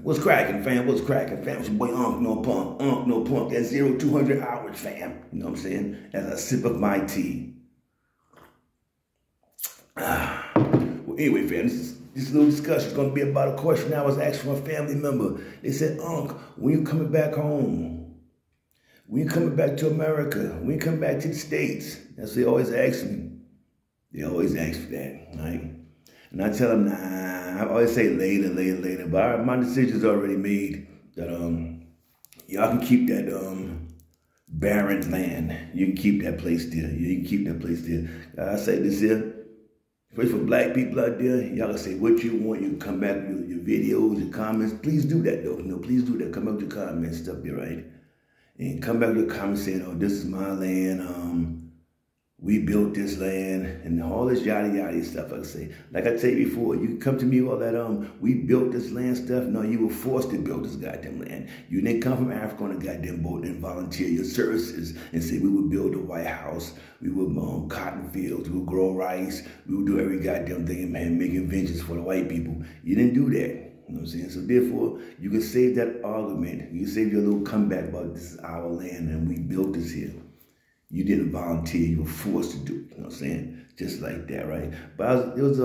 What's cracking, fam? What's cracking, fam? It's your boy Unc No Punk. Unc No Punk. That's 0-200 hours, fam. You know what I'm saying? As I sip of my tea. Well, anyway, fam, this little discussion is going to be about a question I was asked from a family member. They said, Unc, when you coming back home? When you coming back to America? When you coming back to the States? That's what they always ask me. They always ask for that, right? And I tell them, nah. I always say later. But my decision's already made that y'all can keep that barren land. You can keep that place there. You can keep that place there. I say this here, especially for black people out there, y'all can say what you want. You can come back with your videos, your comments. Please do that though. Please do that. Come back with your comments stuff there, right? And come back with your comments saying, oh, this is my land. We built this land and all this yada stuff. I say, like I tell you before, you come to me with all that we built this land stuff. No, you were forced to build this goddamn land. You didn't come from Africa on a goddamn boat and volunteer your services and say we would build a White House, we would cotton fields, we would grow rice, we would do every goddamn thing and make inventions for the white people. You didn't do that. You know what I'm saying? So therefore, you can save that argument. You can save your little comeback about this is our land and we built this here. You didn't volunteer, you were forced to do it, you know what I'm saying? Just like that, right? But it's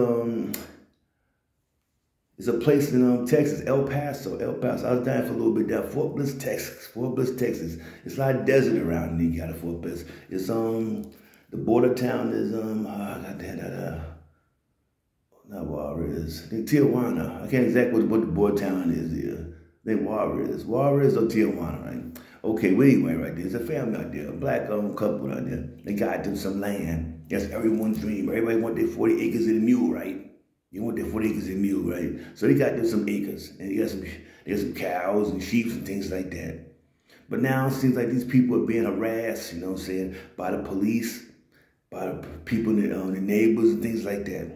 a place in Texas, El Paso. I was down for a little bit down, Fort Bliss, Texas. It's like desert around there, you got a Fort Bliss. It's, the border town is, not Juarez, Tijuana. I can't exactly what the border town is here. I think Juarez or Tijuana, right? Okay, well, anyway, right there, there's a family out there, a black couple out there. They got them some land. That's everyone's dream. Everybody want their 40 acres and a mule, right? You want their 40 acres and a mule, right? So they got them some acres, and there's some cows and sheep and things like that. But now it seems like these people are being harassed, you know what I'm saying, by the police, by the people, the neighbors and things like that.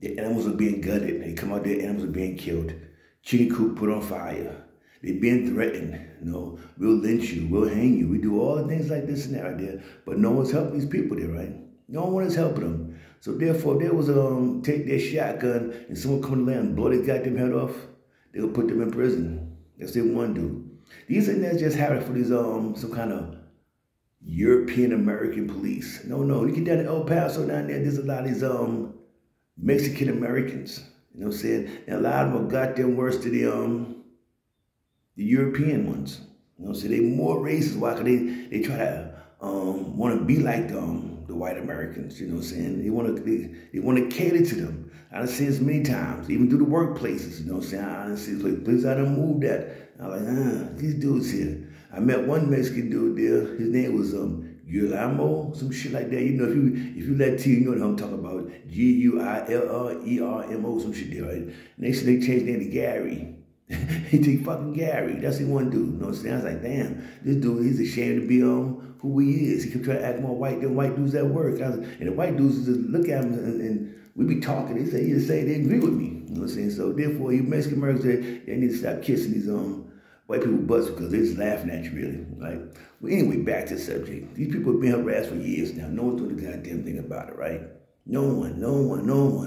The animals are being gutted. They come out there, animals are being killed. Chicken coop put on fire. They're being threatened, we'll lynch you, we'll hang you. We do all the things like this and that right there, but no one's helping these people there, right? No one is helping them. So therefore, there was take their shotgun and someone come to land and blow their goddamn head off, they'll put them in prison. That's what they want to do. These things that just happen for these some kind of European American police. No, you get down to El Paso down there, there's a lot of these Mexican Americans. You know what I'm saying? And a lot of them have got them worse to the European ones. You know, so they more racist. Why? Because they try to want to be like the white Americans. You know what I'm saying? They want to cater to them. I've seen this many times, even through the workplaces. You know what I'm saying? I've seen this place. I done moved that. I'm like, these dudes here. I met one Mexican dude there. His name was Guillermo, some shit like that. You know, if you let T, you know what I'm talking about. Guillermo, some shit there, right? Next thing they changed their name to Gary. He take fucking Gary. That's the one dude. You know what I'm saying? I was like, damn, this dude, he's ashamed to be who he is. He could try to act more white than white dudes at work. And the white dudes just look at him and we be talking. They say they agree with me. You know what I'm saying? So therefore, you Mexican Americans, they need to stop kissing these white people butts because they're just laughing at you, really. Right? Well, anyway, back to the subject. These people have been harassed for years now. No one's doing the goddamn thing about it, right? No one.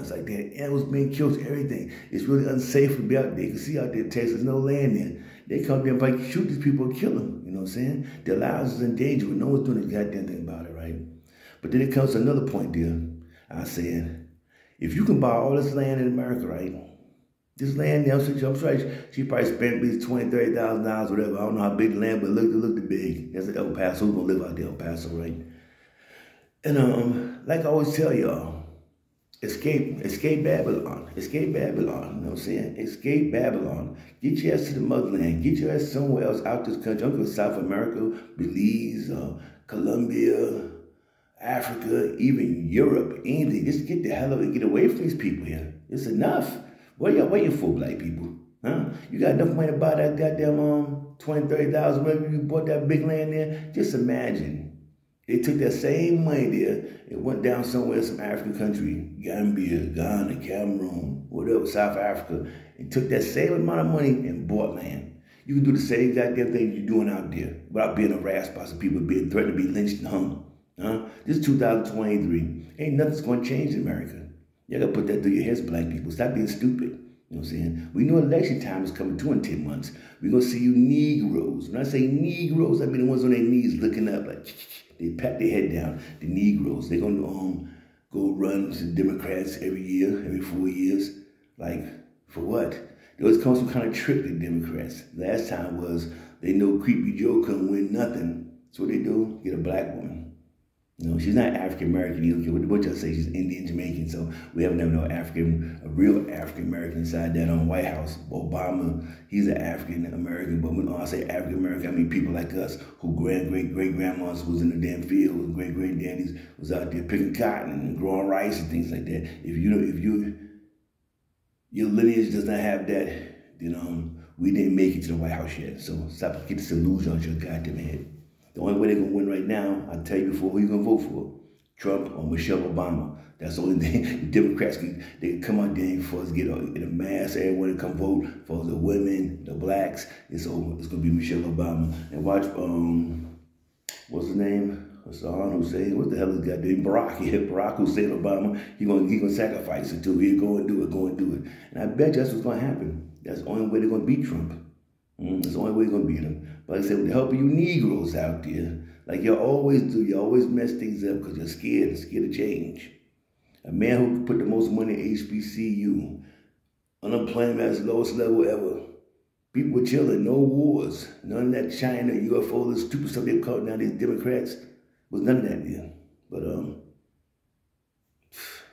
It's like that. Animals being killed, everything. It's really unsafe to be out there. You can see out there in Texas, no land there. They come there and like shoot these people and kill them. You know what I'm saying? Their lives is in danger, but no one's doing the goddamn thing about it, right? But then it comes to another point there. I said, if you can buy all this land in America, right? This land, I'm sure she probably spent at least $20,000, $30,000, whatever. I don't know how big the land, but it looked big. That's El Paso. Who's gonna live out there, El Paso, right? And like I always tell y'all, escape Babylon. Escape Babylon, you know what I'm saying? Escape Babylon. Get your ass to the motherland. Get your ass somewhere else out this country. I'm going to South America, Belize, Colombia, Africa, even Europe, anything. Just get the hell out and get away from these people here. It's enough. What are y'all waiting for, black people? Huh? You got enough money to buy that goddamn $20,000, $30,000, whatever you bought that big land there? Just imagine. They took that same money there and went down somewhere, some African country, Gambia, Ghana, Cameroon, whatever, South Africa, and took that same amount of money and bought land. You can do the same goddamn thing you're doing out there without being harassed by some people being threatened to be lynched and hung. Huh? This is 2023. Ain't nothing's going to change in America. You got to put that through your heads, black people. Stop being stupid. You know what I'm saying? We know election time is coming too in 10 months. We're going to see you Negroes. When I say Negroes, I mean the ones on their knees looking up like, they pat their head down. The Negroes, they're going to go run to Democrats every year, every 4 years. Like, for what? There always comes some kind of trick to Democrats. Last time was they know Creepy Joe couldn't win nothing. So what they do? Get a black woman. You know, she's not African American either. What y'all say? She's Indian Jamaican. So we haven't never known a real African American inside that White House. Obama, he's an African American. But when I say African American, I mean people like us who great grandmas was in the damn field, great daddies was out there picking cotton and growing rice and things like that. If your lineage does not have that, then we didn't make it to the White House yet. So stop get this illusion on your goddamn head. The only way they're going to win right now, I'll tell you before, who you going to vote for? Trump or Michelle Obama. That's the only thing. The Democrats, they can come out there for us, get in a mass, everyone to come vote for the women, the blacks. It's over. It's going to be Michelle Obama. And watch, what's his name? Hassan Hussein. What the hell is that name? Barack. Yeah, Barack Hussein Obama. He gonna sacrifice it too. He'll go and do it. And I bet you that's what's going to happen. That's the only way they're going to beat Trump. That's the only way you're going to beat him. But like I said, with the help of you Negroes out there, like you always do, you always mess things up because you're scared of change. A man who put the most money in HBCU, unemployment at its lowest level ever. People were chilling, no wars, none of that China, UFO, the stupid stuff they're calling now these Democrats, was none of that there. But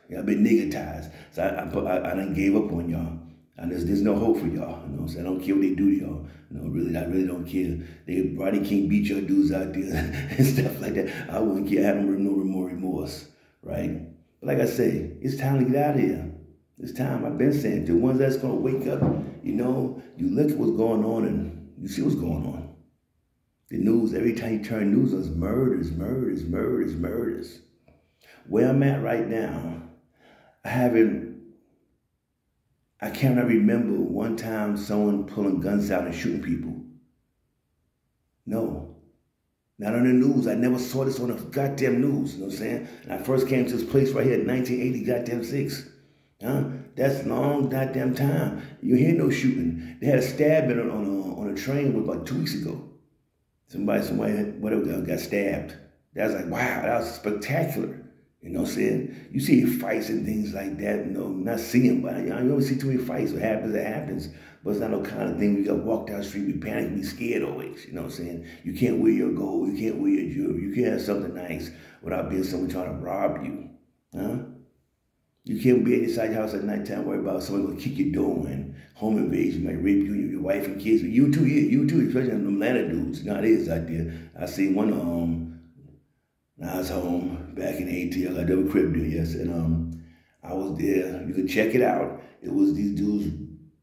yeah, I've been niggotized, so I done gave up on y'all. And there's no hope for y'all. You know what I'm saying? I don't care what they do to y'all. Really, I really don't care. Rodney King beat your dudes out there and stuff like that. I wouldn't care. I have no remorse, right? But like I say, it's time to get out of here. It's time. I've been saying the ones that's going to wake up, you look at what's going on and you see what's going on. The news, every time you turn news on, it's murders. Where I'm at right now, I cannot remember one time someone pulling guns out and shooting people. No. Not on the news. I never saw this on the goddamn news. You know what I'm saying? And I first came to this place right here in 1980, goddamn 6. That's a long goddamn time. You hear no shooting. They had a stabbing on a train about 2 weeks ago. Somebody, whatever, got stabbed. That was like, wow, that was spectacular. You know what I'm saying? You see fights and things like that, not seeing, but you don't see too many fights. What happens, it happens. But it's not no kind of thing we got to walk down the street, be panic, be scared always. You know what I'm saying? You can't wear your gold, you can't wear your jewelry, you can't have something nice without being someone trying to rob you. You can't be inside your house at nighttime worry about someone going to kick your door in, home invasion, might rape you, your wife and kids. You too, especially them Atlanta dudes. Nowadays out there. I seen one when I was home back in ATL, I double crib there, yes, and I was there. You could check it out. It was these dudes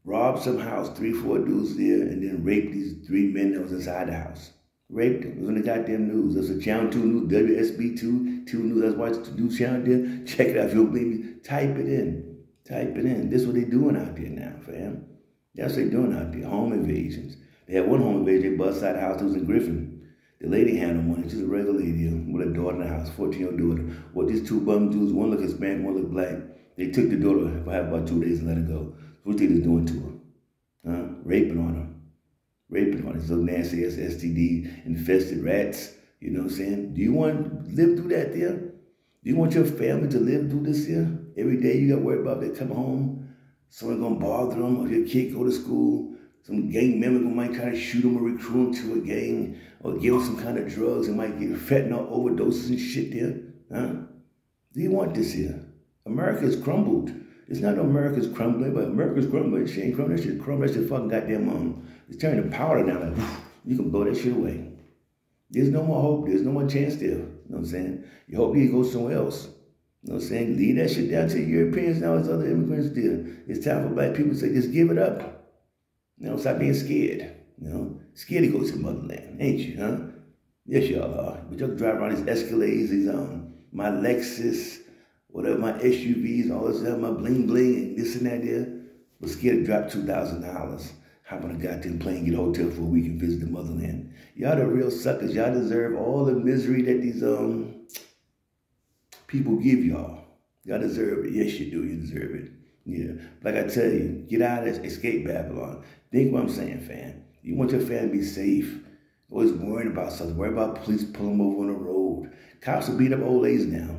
robbed some house, 3-4 dudes there, and then raped these 3 men that was inside the house. Raped them. It was on the goddamn news. There's a Channel 2 News, WSB2 News. That's why it's the news channel there. Check it out. If you don't believe me, type it in. This is what they doing out there now, fam. That's what they doing out there. Home invasions. They had one home invasion. They bust out the house. It was in Griffin. The lady handled money. She's a regular lady with a daughter in the house, 14-year-old daughter. What these 2 bum dudes, one look Hispanic, one look black. They took the daughter for about 2 days and let her go. What they was doing to her? Raping on her. These little nasty ass STD infested rats. You know what I'm saying? Do you want to live through that there? Do you want your family to live through this here? Every day you got to worry about they come home, someone going to bother them, or your kid go to school, some gang member might try to shoot them or recruit them to a gang, or give them some kind of drugs and might get fentanyl overdoses and shit there. Do you want this here? America's crumbled. It's not America's crumbling, but America's crumbling. She ain't crumbling. That shit crumbling. That shit fucking goddamn it's turning to powder now. Like, you can blow that shit away. There's no more hope. There's no more chance there. You know what I'm saying? You hope you go somewhere else. You know what I'm saying? Leave that shit down to the Europeans now as other immigrants do. It's time for black people to say, just give it up. Stop being scared. Scared to go to motherland, ain't you, huh? Yes, y'all are. But y'all drive around these Escalades, these my Lexus, whatever, my SUVs, all this stuff, my bling bling, and this and that there. But scared to drop $2,000. Hop on a goddamn plane, get a hotel for a week and visit the motherland. Y'all the real suckers. Y'all deserve all the misery that these people give y'all. Y'all deserve it. Yes, you do. You deserve it. Yeah. Like I tell you, get out of this, escape Babylon. Think what I'm saying, fam. You want your family to be safe. Always worrying about something. Worry about police pulling them over on the road. Cops will beat up old ladies now.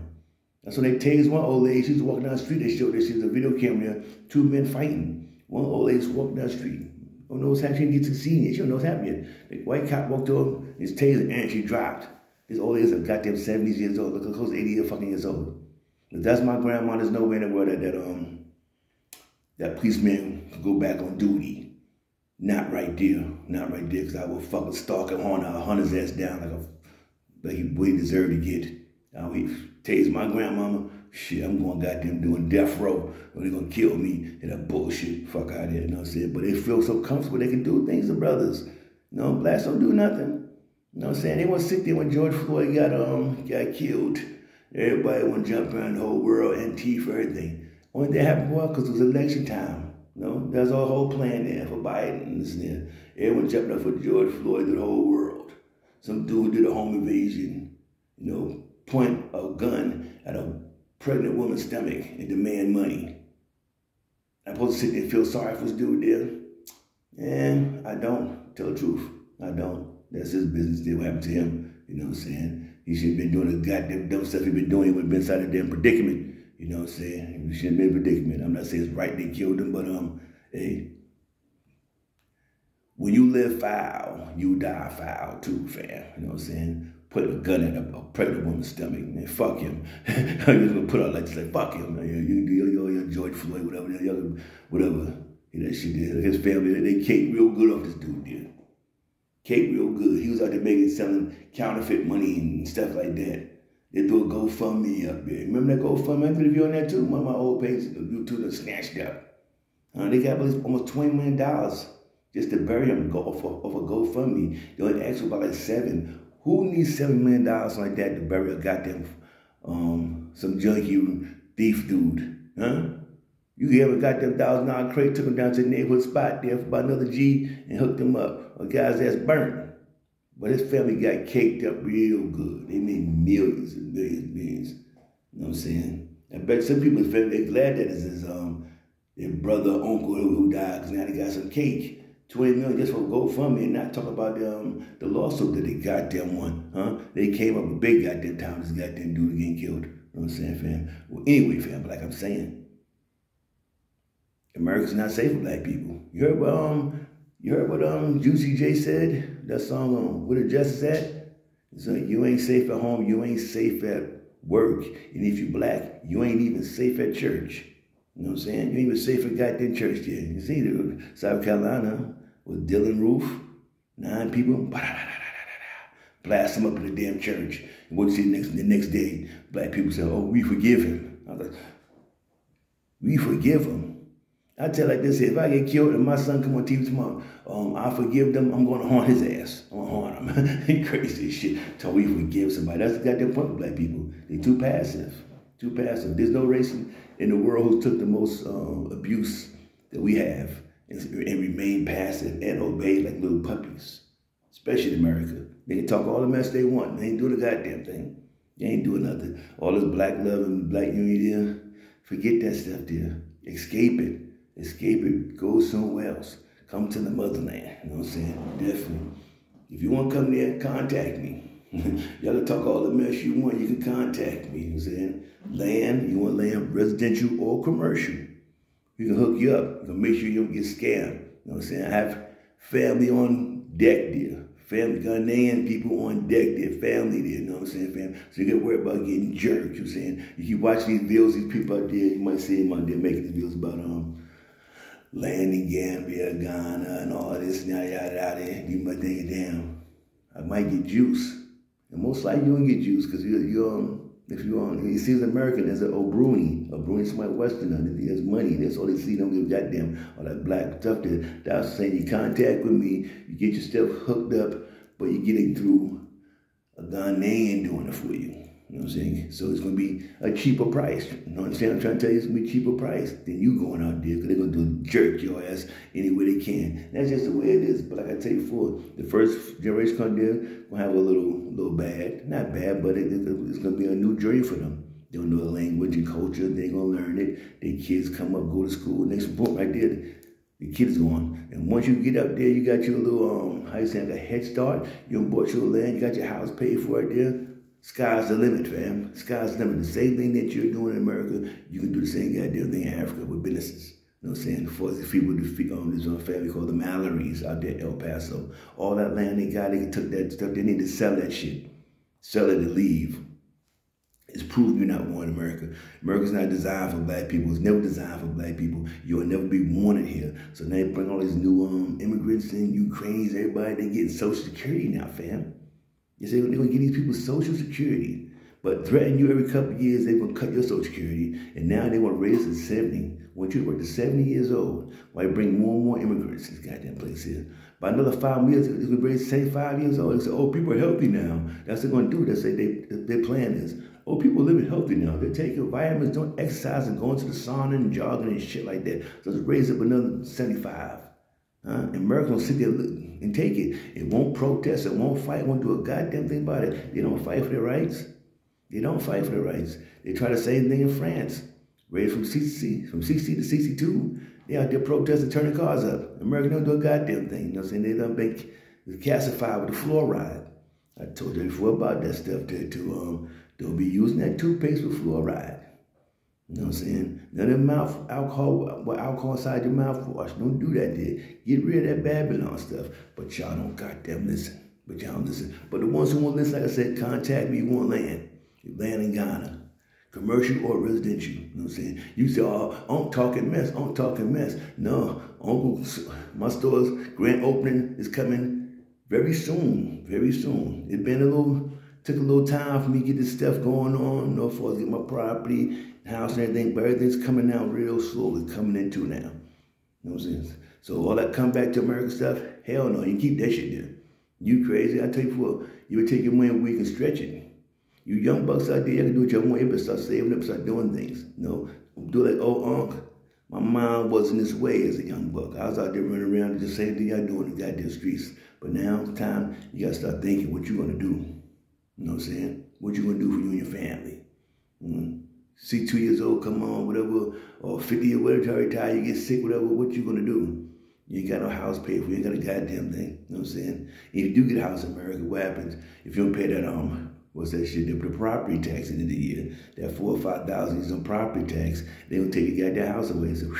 That's when they tased one old lady. She was walking down the street. They showed that she was a video camera there. Two men fighting. One old lady was walking down the street. Don't know what's happening. She didn't get to see it. She don't know what's happening yet. The white cop walked over. His taser and she dropped. This old lady's a goddamn 70 years old. Look close to 80 fucking years old. If that's my grandma, there's nowhere in the world that policeman could go back on duty. Not right there. Not right there, because I will fucking stalk and hunt his ass down like he deserved to get. He tased my grandmama. Shit, I'm going goddamn doing death row. Or they're going to kill me and that bullshit. Fuck out of here, you know what I'm saying? But they feel so comfortable they can do things to brothers. You know, blacks don't do nothing. You know what I'm saying? They want to sit there when George Floyd got killed. Everybody want to jump around the whole world, Antifa, everything. Only thing happened was because it was election time. You know, there's a whole plan there for Biden. Everyone jumping up for George Floyd, the whole world. Some dude did a home invasion, you know, point a gun at a pregnant woman's stomach and demand money. I'm supposed to sit there and feel sorry for this dude there? And I don't, tell the truth. I don't. That's his business. What happened to him. You know what I'm saying? He should have been doing the goddamn dumb stuff he's been doing. He would have been inside a damn predicament. You know what I'm saying? He shouldn't have been in a predicament. I'm not saying it's right they killed him, but hey, when you live foul, you die foul too, fam. You know what I'm saying? Put a gun in a pregnant woman's stomach, man. Fuck him. I'm just gonna put out like this, like fuck him. You George Floyd, whatever. You know, that shit did. His family, they cake real good off this dude, dude. Cake real good. He was out there selling counterfeit money and stuff like that. They do a GoFundMe up there. Remember that GoFundMe? I put a video on that too. One of my old pages, YouTube that snatched up. They got almost $20 million just to bury him off a GoFundMe. They only asked for about like $7. Who needs $7 million like that to bury a goddamn some junkie thief dude? Huh? You have a goddamn $1,000 crate, took him down to the neighborhood spot there for about another G and hooked him up. A guy's ass burnt. But his family got caked up real good. They made millions and millions. You know what I'm saying? I bet some people's family, they're glad that it's his their brother, uncle who died, because now they got some cake. $20 million just for GoFundMe, and not talk about the lawsuit that they goddamn won. Huh? They came up with big goddamn time, this goddamn dude getting killed. You know what I'm saying, fam? Well, anyway, fam, like I'm saying, America's not safe for black people. You heard what Juicy J said? That song Where the Justice At? It's like, you ain't safe at home, you ain't safe at work. And if you black, you ain't even safe at church. You know what I'm saying? You ain't even safe at goddamn church there. You see, dude, South Carolina with Dylan Roof, 9 people, blast them up in the damn church. And what you see the next day, black people say, oh, we forgive him. I was like, we forgive him. I tell like this, if I get killed and my son come on TV tomorrow, I forgive them, I'm going to haunt his ass. I'm going to haunt him. He crazy as shit. Until we forgive somebody. That's the goddamn point with black people. They too passive. Too passive. There's no race in the world who took the most abuse that we have and remain passive and obey like little puppies. Especially in America. They can talk all the mess they want. They ain't doing the goddamn thing. They ain't doing nothing. All this black love and black unity there, forget that stuff there. Escape it. Escape it. Go somewhere else. Come to the motherland. You know what I'm saying? Definitely. If you want to come there, contact me. Y'all can talk all the mess you want. You can contact me. You know what I'm saying? Land, you want land, residential or commercial. We can hook you up. We can make sure you don't get scammed. You know what I'm saying? I have family on deck there. Family, Ghanaian people on deck there. Family there. You know what I'm saying, fam? So you get worried about getting jerked. You know what I'm saying? You keep watching these videos, these people out there, you might see them out there making these videos about land in Gambia, Ghana, and all this, yada, yada, yada. You might think, damn, I might get juice. And most likely you won't get juice because if you see as American as an O'Bruni. O'Bruni is somebody Westerner. He has money. That's all they see. Don't give goddamn all that black stuff there. That's saying you contact with me, you get your stuff hooked up, but you get it through a Ghanaian doing it for you. You know what I'm saying? So it's going to be a cheaper price. You know what I'm saying? I'm trying to tell you it's going to be a cheaper price than you going out there because they're going to jerk your ass any way they can. That's just the way it is. But like I tell you before, the first generation come there going to have a little bad. Not bad, but it's going to be a new journey for them. They don't know the language and culture. They ain't gonna learn it. Their kids come up, go to school, next report right there. The kids going. And once you get up there, you got your little, how you say, like a head start. You bought your land, you got your house paid for right there. Sky's the limit, fam. Sky's the limit. The same thing that you're doing in America, you can do the same goddamn thing in Africa with businesses. You know what I'm saying? For the people, this family called the Mallories out there in El Paso. All that land they got, they took that stuff, they need to sell that shit. Sell it and leave. It's proof you're not wanted in America. America's not designed for black people. It's never designed for black people. You'll never be wanted here. So now they bring all these new immigrants in, Ukrainians, everybody, they getting Social Security now, fam. You say they're going to give these people Social Security, but threaten you every couple of years, they're going to cut your Social Security, and now they want to raise it to 70. Want you to work to 70 years old, while they bring more and more immigrants to this goddamn place here. By another 5 years, it's going to raise 75 years old. They say, oh, people are healthy now. That's what they're going to do. They say their plan is, oh, people are living healthy now. They're taking vitamins, don't exercise, and going to the sauna and jogging and shit like that. So let's raise up another 75. Americans will sit there and take it. It won't protest, it won't fight, won't do a goddamn thing about it. They don't fight for their rights. They don't fight for their rights. They try the same thing in France. Raised from 60 to 62. They out there protesting, turning cars up. America don't do a goddamn thing. You know what I'm saying? They done make the gasified with the fluoride. I told you before about that stuff there too. They'll be using that toothpaste with fluoride. You know what I'm saying? None of mouth alcohol inside your mouthwash. Don't do that there. Get rid of that Babylon stuff. But y'all don't goddamn listen. But y'all don't listen. But the ones who won't listen, like I said, contact me. You want land. You land in Ghana. Commercial or residential. You know what I'm saying? You say, oh, I'm talking mess. I'm talking mess. No, Uncle, my store's grand opening is coming very soon. Very soon. It's been took a little time for me to get this stuff going on. You know, as far as get my property, house and everything, but everything's coming out real slowly, coming into now. You know what I'm saying? So all that come back to America stuff, hell no, you keep that shit there. You crazy. I tell you what, you would take your money where you can stretch it. You young bucks out there, you can do what you want, but start saving up, start doing things. You know, do like old Unc. My mind wasn't this way as a young buck. I was out there running around the same thing I do in the goddamn streets. But now it's time, you gotta start thinking what you gonna do. You know what I'm saying? What you gonna do for you and your family. 62 years old, come on, whatever, or 50 or whatever, try to retire, you get sick, whatever, what you gonna do? You ain't got no house paid for, you ain't got a goddamn thing. You know what I'm saying? If you do get a house in America, what happens? If you don't pay that, what's that shit, the property tax at the end of the year, that $4,000 or $5,000 is on property tax, they gonna take your goddamn house away, so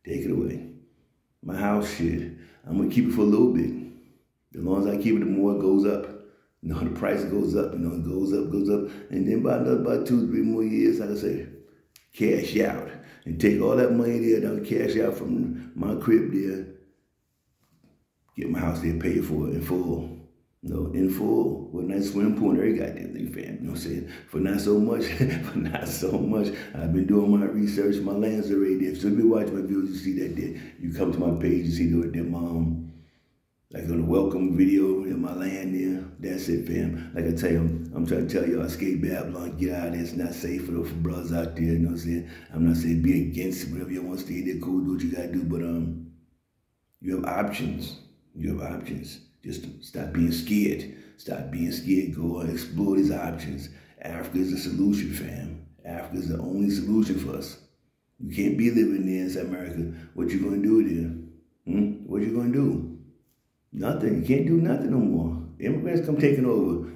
take it away. My house shit, I'm gonna keep it for a little bit. The longer I keep it, the more it goes up. You know, the price goes up, you know, it goes up, and then about 2 or 3 more years, like I say, cash out. And take all that money there, down cash out from my crib there, get my house there paid for in full. You know, in full, with a nice swimming pool and every goddamn thing, fam. You know what I'm saying? For not so much, I've been doing my research, my land's already there. So if you watch my videos, you see that there. You come to my page, you see them, like on the welcome video in my land there. That's it, fam. Like I tell you, I'm trying to tell y'all, escape Babylon, get out of there. It's not safe for brothers out there, you know what I'm saying? I'm not saying be against it, whatever you want to stay there, cool, do what you gotta do, but you have options. You have options. Just stop being scared. Stop being scared. Go and explore these options. Africa is the solution, fam. Africa is the only solution for us. You can't be living there in South America. What you gonna do there? What you gonna do? Nothing. You can't do nothing no more. Immigrants come taking over.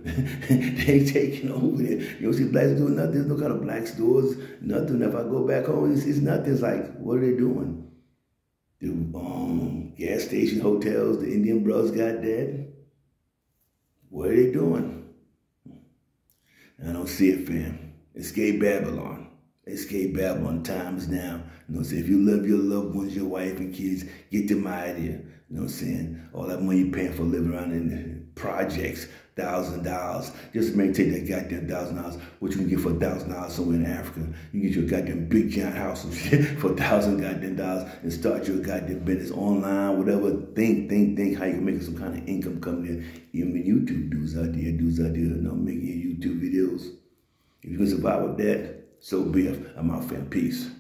They taking over there. You don't see blacks doing nothing. There's no kind of black stores. Nothing. If I go back home, it's nothing. It's like, what are they doing? The gas station hotels, the Indian brothers got that. What are they doing? I don't see it, fam. Escape Babylon. Escape Babylon. Time is now. You know what I'm saying? If you love your loved ones, your wife and kids, get them out of here. You know what I'm saying? All that money you're paying for living around in projects, $1,000. Just to take that goddamn $1,000. What you can get for $1,000 somewhere in Africa. You can get your goddamn big giant house and shit for $1,000 goddamn dollars and start your goddamn business online, whatever. Think how you can make some kind of income coming in. Even YouTube dudes out there, you know, making YouTube videos. If you can survive with that, so be it. I'm out, fam. Peace.